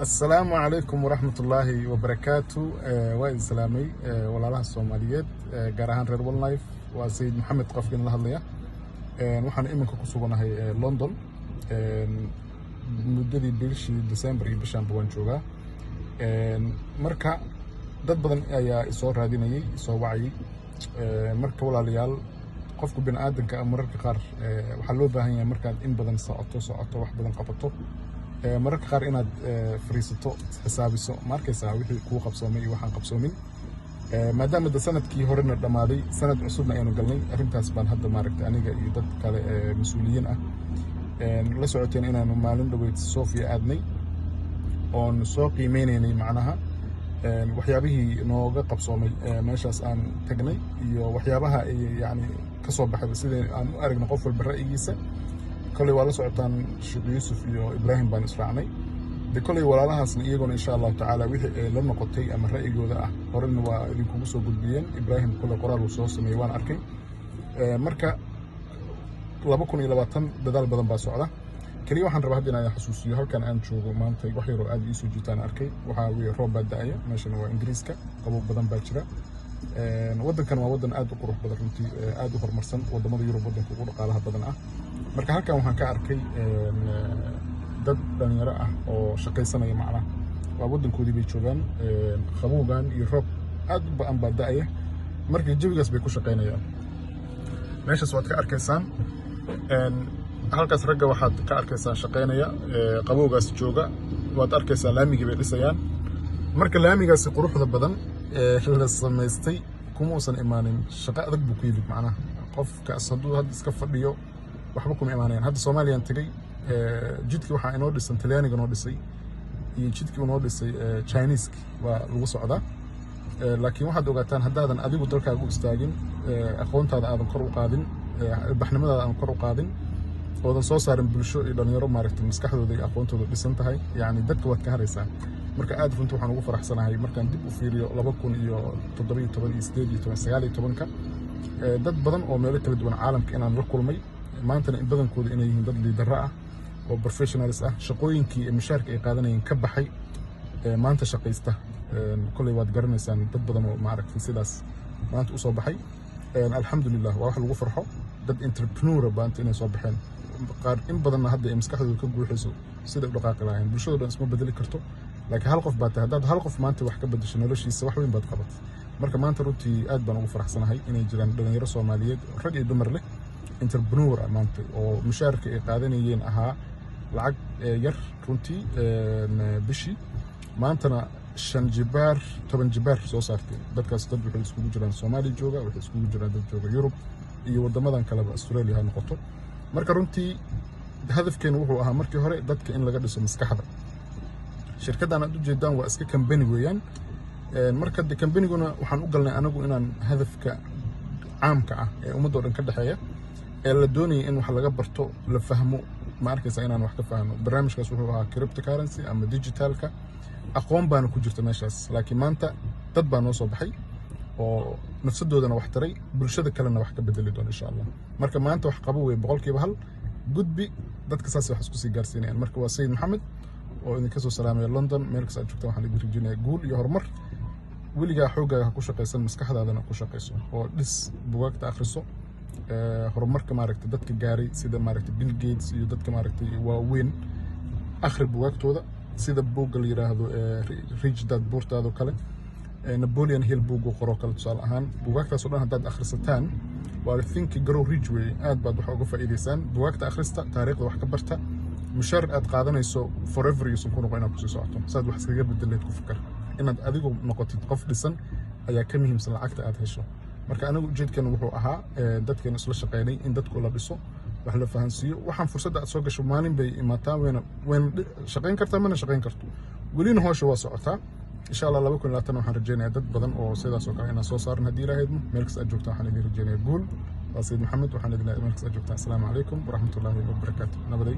السلام عليكم ورحمة الله وبركاته. وائل سلامي walaalaha Soomaaliyeed gaar ahaan reer One Life waa Sayid Maxamed qofkan la hadlaya. Waxaan iminka ku suganahay London muddadii bishii December iyo bishan baan joogaa. Marka dad badan ayaa isoo raadinayay isoo wacay. Marka walaalayaal qofku bini'aadanka mararka qaar waxa loo baahan yahay markaad in badan socoto wax badan qabato mararka qaar inaad fariisato xisaabiso markaysaa wixii kuu qabsoomay iyo waxaan qabsoomin maadaama sanadkii horena dhamaaday sanad cusubna aynu galnay arrintaas baan hadda maaragtay aniga iyo dad kale mas'uuliyiin ah la socoteen inaanu maalin dhaweyd Sofia aadnay oon soo qiimeynay macnaha waxyaabihii nooga qabsoomay meeshaas aan tagnay iyo waxyaabaha yani ka soo baxay sida aan u aragno qof walba ra'yigiisa كلي ولا سعتان شيخ يوسف يو إبراهيم بن إسرائيل بكلي ولا لها سن إيجون إن شاء الله تعالى ويه لما قطعي أما رأي جوده قرن ويكون سوجودين إبراهيم كل قرار وصوص ميوان أركي مركا لابكون إلى وطن بدل بدن بسعودة كلي واحد ربح دينا يحسوسي هل كان أنشو مانتي وحيرو أدي يسوع جتان أركي وحاوي روبا داية ماشي هو إنجليزكا قبل بدن باتشرا ودن كان ودن آدو قروح بدن رنتي آدو هرمرسن ودن ماذا يورو بدن كقول قالها بدن marka halkan waxaan ka arkay dad dhalinyaro ah oo shaqaysanaya macna waa wadankoodii bay joogaan qabowgan iyo roob aad u baan baadaya markii jawigaas bay ku shaqaynayaan meeshaas waad ka arkaysaan halkaas ragga waxaad ka arkaysaan shaqaynaya qabowgaas jooga waad arkaysaa laamigii bay dhisayaan marka laamigaas quruxda badan la samaystay kuma uusan imaanin shaqo adag buu ku yimid macnaha qofka asadu had iska fadhiyo waxba kuma imaanayaan hadda Soomaaliyan tagay jidkii waxa inoo dhisan Talyaaniga inoo dhisay iyo jidkii inoo dhisay Chinese waa lagu socdaa laakiin waxaad ogaataan haddaadan adigu dalkaaga u istaagin aqoontaada aadan kor u qaadin baxnimadaada aadan kor u qaadin oodan soo saarin bulsho iyo dhalinyaro maaragtay maskaxdooda iyo aqoontooda dhisan tahay yani dadka waad ka haraysaa marka aad runtii waxaan ugu faraxsanahay markaan dib u fiiriyo 2017 dad badan oo meelo kala duwan caalamka inaan la kulmay maanta in badankooda inay yihiin dad liidar ah oo professionals ah shaqooyinkii ee mushaarka ay qaadanayeen ka baxay maanta shaqaysta kulay waad garanaysaan dad badan oo maaragtay sidaas maanta u soo baxay alxamdulillah waa wax lagu farxo dad entrepreneur baanta inay soo baxeen qaar in badan hadda ay maskaxdooda ka guuxayso sida u dhaqaaqi lahayn bulshada isma bedeli karto laakiin hal qof baad tahay haddaad hal qof maanta wax ka bedesho noloshiisa wax weyn baad qabat marka maanta runtii aad baan ugu faraxsanahay inay jiraan dhalinyaro Soomaaliyeed rag iyo dumar leh entrepreneur maanta oo mushaarka ay qaadanayeen ahaa lacag yar runtii bishii maantana 5 jibaar 10 jibaar soo saartay dadkaas dad waxay isku jiraan Soomaali jooga waxay isku jiraan dad jooga Yurub iyo wadamadan kale Australia ha noqoto marka runtii hadafkeenu wuxuu ahaa markii hore dadka in laga dhiso maskaxda shirkaddan aad u jeedaan waa iska company weeyaan marka companyguna waxaan u galnay anagu inaan hadafka caamka ah ee ummadda dhan ka dhaxeeya la doonayay in wax laga barto la fahmo ma arkaysa inaan wax ka fahmo barnaamijkaas wuxuu ahaa cryptocurrency ama digitalka aqoon baan ku jirta meeshaas laakiin maanta dad baa noo soo baxay oo nafsadoodana wax taray bulshada kalena wax ka bedeli doona insha Allah marka maanta wax qabo way boqolkiiba hal gudbi dadka saas wax isku sii gaarsiinayaan marka waa Sayid Maxamed oo idinka soo salaamay London meel kasta joogta waxaan idin rajaynayaa guul iyo horumar weligaa xoogaaga ku shaqaysan maskaxdaadana ku shaqayso oo dhis buugaagta akhriso horumarka maaragtay dadka gaaray sida maaragtay Bill Gates iyo dadka maaragtay waaweyn akhri buugaagtooda sida buugga la yiraahdo Rich Dad Poor Dad oo kale Napoleon Hill buugga qoro kale tusaale ahaan buugaagtaas oo dhan haddaad akhrisataan waa Think Grow Rich way aad baad wax uga faa'iideysaan buugaagta akhrista taariikhda wax ka barta mushaar aad qaadanayso forever yuusan ku noqon inaad ku sii socoto saad wax iskaga bedeleed ku fikir inaad adigu noqotid qof dhisan ayaa ka muhiimsan lacagta aad hesho marka anigu ujeedkan wuxuu ahaa dadkeena isla shaqeynay in dadku la dhiso wax la fahansiiyo waxaan fursadda aad soo gasho maalin bay imaataa weyn shaqeyn kartaa mana shaqeyn karto welina hawsha waa socotaa insha Allah 2020 waxaan rajaynayaa dad badan oo sidaas oo kale inaan soo saarin haddii ilaahaymo meel kasta aad joogtaan waxaan idin rajaynayaa guul waa Sayid Maxamed waxaan idin leeyahay meel kasta aad joogtaan assalaamu calaykum waraxmatullaahi wabarakaatuh nabaday